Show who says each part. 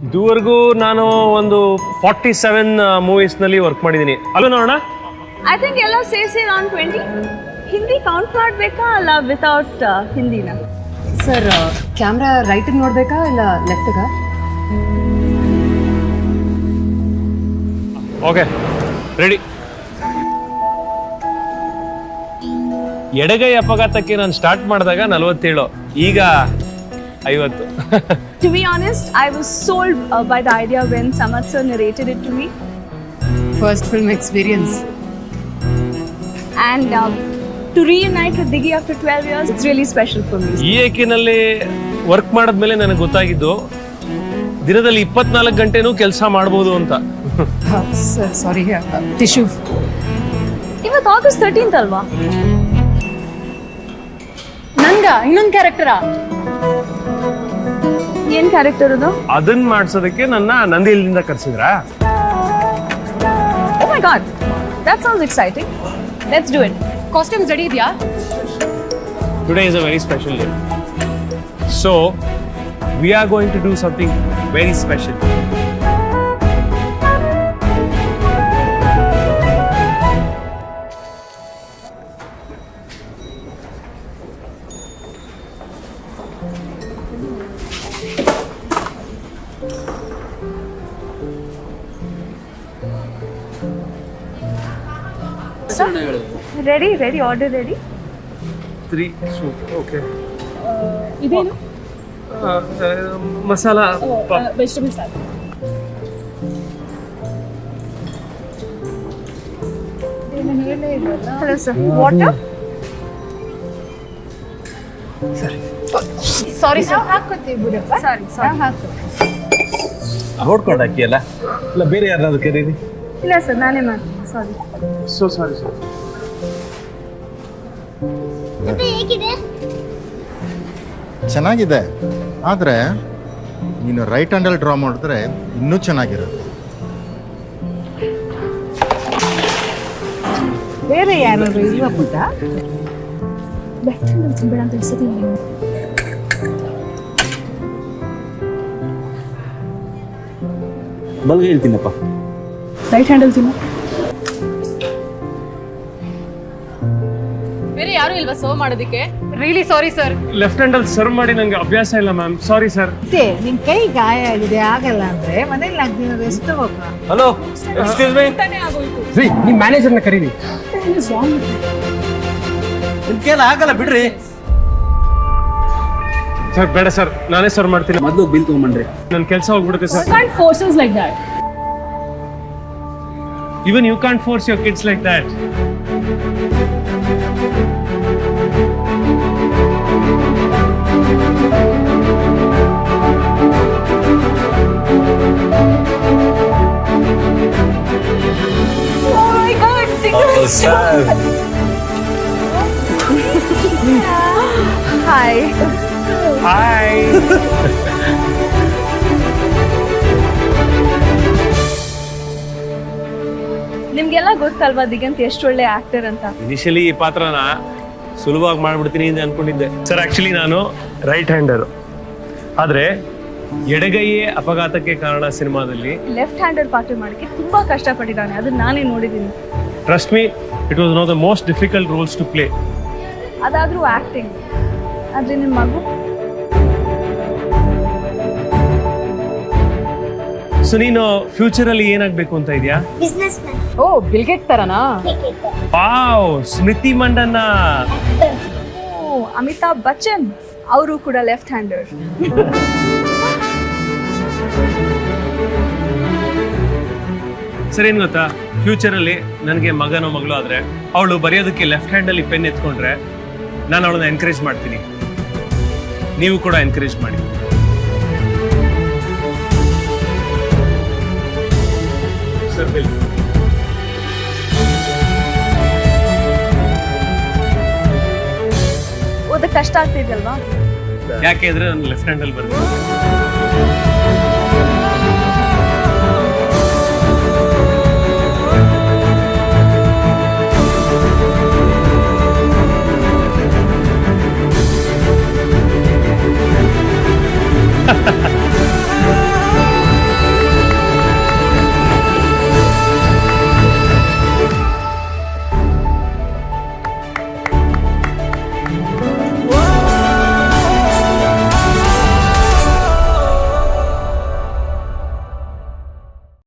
Speaker 1: ಇದುವರೆಗೂ ನಾನು ಒಂದು 47 ಮೂವೀಸ್ನಲ್ಲಿ ವರ್ಕ್ ಮಾಡಿದ್ದೀನಿ. ಅಲ್ಲೂ ನೋಡೋಣ.
Speaker 2: ಐ ಥಿಂಕ್ ಎಲ್ಲ ಸೇರಿಸಿ ಅರೌಂಡ್ 20. ಹಿಂದಿ ಕೌಂಟ್ ಮಾಡಬೇಕಾ ಅಲ್ಲ ವಿತೌಟ್ ಹಿಂದಿನ?
Speaker 3: ಸರ್ ಕ್ಯಾಮ್ರಾ ರೈಟಿಗೆ ನೋಡ್ಬೇಕಾ ಇಲ್ಲ ಲೆಫ್ಟ್ಗ?
Speaker 1: Okay ready. ಎಡಗೈ ಅಪಘಾತಕ್ಕೆ ನಾನು ಸ್ಟಾರ್ಟ್ ಮಾಡಿದಾಗ 47, ಈಗ 50.
Speaker 2: To be honest, I was sold by the idea when Samad sir narrated it to me.
Speaker 3: First film experience.
Speaker 2: And to reunite with Diggy after 12 years, it's really special for me.
Speaker 1: ಈ ಏಕಿನಲ್ಲಿ work ಮಾಡಿದ್ಮೇಲೆ ನನಗೆ ಗೊತ್ತಾಗಿದ್ದು ದಿನದಲ್ಲಿ 24 ಗಂಟೆನೂ ಕೆಲಸ ಮಾಡ್ಬೋದು ಅಂತ.
Speaker 3: Sir sorry, tissue.
Speaker 2: ಇವತ್ತು August 13th ಅಲ್ವಾ?
Speaker 3: ನಂಗ ಇನ್ನೊಂದು ಕ್ಯಾರೆಕ್ಟರಾ?
Speaker 2: ಏನ್ ಕ್ಯಾರೆಕ್ಟರ್ ಅದು?
Speaker 1: ಅದನ್ನ ಮಾಡ್ಸೋದಕ್ಕೆ ನನ್ನ ನಂದಿಲಿಂದ ಕರ್ಸಿದ್ರಾ?
Speaker 2: Oh my god, that sounds exciting. Let's do it.
Speaker 3: Costumes ready ಇದೆಯಾ?
Speaker 1: Today is a very special day. So, we are going to do something very special.
Speaker 2: Ready, order ready.
Speaker 1: 3 soup, okay.
Speaker 2: ಇದೇನು?
Speaker 1: Masala
Speaker 2: vegetable salad. Hello sir. Water?
Speaker 3: Sorry sir, ಹಾಕೋತೀವಿ ಬಿಡಪ್ಪ.
Speaker 2: Sorry.
Speaker 4: ನೋಡ್ಕೊಂಡು ಹಾಕಿಯಲ್ಲ, ಇಲ್ಲ ಬೇರೆ ಯಾರನ್ನಾದ್ರು ಕರೀರಿ.
Speaker 2: ಇಲ್ಲ sir, ನಾನೇ ಮಾಡ್ತೀನಿ. ಸಾರಿ.
Speaker 1: So sorry sir.
Speaker 5: ಚೆನ್ನಾಗಿದೆ, ಆದರೆ ನೀನು ರೈಟ್ ಹ್ಯಾಂಡಲ್ಲಿ ಡ್ರಾ ಮಾಡಿದ್ರೆ ಇನ್ನೂ ಚೆನ್ನಾಗಿರುತ್ತೆ.
Speaker 3: ಬೇರೆ ಯಾರು ಇಲ್ವಾ ಪುಟ್ಟ?
Speaker 2: ಲೆಫ್ಟ್ ಹ್ಯಾಂಡ್ ತಿನ್ಬೇಡ ಅಂತ ಅನ್ಸುತ್ತೀನಿ.
Speaker 4: ಬಲ್ಗೆ ಹೇಳ್ತೀನಪ್ಪ.
Speaker 2: ರೈಟ್ ಹ್ಯಾಂಡಲ್ ತಿನ್ನು.
Speaker 3: ಬೇರೆ ಯಾರು ಇಲ್ವಾ ಸರ್ವ್ ಮಾಡೋದಕ್ಕೆ? Really sorry sir.
Speaker 1: ಲೆಫ್ಟ್ ಹ್ಯಾಂಡಲ್ಲಿ ಸರ್ವ್ ಮಾಡಿ ನಂಗೆ ಅಭ್ಯಾಸ ಇಲ್ಲ ಮ್ಯಾಮ್, ಸಾರಿ ಸರ್.
Speaker 6: ನಿನ್ ಕೈ ಗಾಯ ಆಗಿದೆ, ಆಗಲ್ಲ ಅಂದ್ರೆ ಮನೇಲಿ ನಾಲ್ಕು ರೆಸ್ಟ್ ಹೋಗ.
Speaker 4: Hello, excuse me.
Speaker 5: ರೀ,
Speaker 1: ನಿಮ್ಮ ಮ್ಯಾನೇಜರ್ನ ಕರೀರಿ.
Speaker 4: ನಿಮ್ ಕೈಲಿ ಆಗಲ್ಲ ಬಿಡ್ರಿ.
Speaker 1: ಸರ್ ಬೇಡ ಸರ್, ನಾನೇ ಸರ್ವ್ ಮಾಡ್ತೀನಿ.
Speaker 4: ಮೊದಲು ಬಿಲ್ ತಗೊಂಬನ್ರಿ.
Speaker 1: ನನ್ನ ಕೆಲಸ ಹೋಗ್ಬಿಡುತ್ತೆ sir.
Speaker 2: Can't force us like that.
Speaker 1: Even you can't force your kids like that.
Speaker 2: Oh my god. Hi.
Speaker 1: Hi.
Speaker 2: ನಿಮ್ಗೆಲ್ಲ ಗೊತ್ತಲ್ವಾ ದಿಗಂತ್ ಎಷ್ಟು ಒಳ್ಳೆ ಆಕ್ಟರ್ ಅಂತ?
Speaker 1: ಇನಿಷಿಯಲಿ ಈ ಪಾತ್ರನ ಸುಲಭವಾಗಿ ಮಾಡ್ಬಿಡ್ತೀನಿ ಅಂತ ಅನ್ಕೊಂಡಿದ್ದೆ ಸರ್. ಆಕ್ಚುಲಿ ನಾನು ರೈಟ್ ಹ್ಯಾಂಡರ್, ಆದ್ರೆ ಎಡಗೈಯೇ ಅಪಘಾತಕ್ಕೆ ಕಾರಣ ಸಿನಿಮಾದಲ್ಲಿ
Speaker 2: ಲೆಫ್ಟ್ ಹ್ಯಾಂಡರ್ ಪಾತ್ರ ಮಾಡಕ್ಕೆ ತುಂಬಾ ಕಷ್ಟಪಟ್ಟಿದ್ದಾನೆ, ಅದನ್ನ ನಾನೇ ನೋಡಿದ್ದೀನಿ.
Speaker 1: Trust me, it was one of the most difficult roles to play.
Speaker 2: ಅದಾದ್ರೂ ಆಕ್ಟಿಂಗ್. ಆದ್ರೆ ನಿಮ್ಮ ಮಗು
Speaker 1: ಸೊ ನೀನು ಫ್ಯೂಚರ್ ಅಲ್ಲಿ ಏನಾಗ್ಬೇಕು ಅಂತ ಇದೆಯಾ?
Speaker 3: ಓ, ಬಿಲ್ ಗೇಟ್ಸ್ ತರನಾ?
Speaker 1: ವಾವ್, ಸ್ಮೃತಿ ಮಂಡನ್ನ.
Speaker 2: ಅಮಿತಾಬ್ ಬಚ್ಚನ್ ಅವರು ಕೂಡ ಲೆಫ್ಟ್ ಹ್ಯಾಂಡರ್.
Speaker 1: ಸರಿ, ಏನ್ ಗೊತ್ತಾ, ಫ್ಯೂಚರ್ ಅಲ್ಲಿ ನನಗೆ ಮಗನೋ ಮಗಳು ಆದ್ರೆ ಅವಳು ಬರೆಯೋದಕ್ಕೆ ಲೆಫ್ಟ್ ಹ್ಯಾಂಡ್ ಅಲ್ಲಿ ಪೆನ್ ಎತ್ಕೊಂಡ್ರೆ ನಾನು ಅವಳನ್ನ ಎನ್ಕರೇಜ್ ಮಾಡ್ತೀನಿ. ನೀವು ಕೂಡ ಎನ್ಕರೇಜ್ ಮಾಡಿ. Sir bill.
Speaker 2: ಓದಕ್ಕೆ ಕಷ್ಟ ಆಗ್ತಿದಲ್ವಾ?
Speaker 1: ಯಾಕೆ ಅಂದ್ರೆ ನಾನು ಲೆಫ್ಟ್ ಹ್ಯಾಂಡ್ ಅಲ್ಲಿ ಬರ್ತೀನಿ.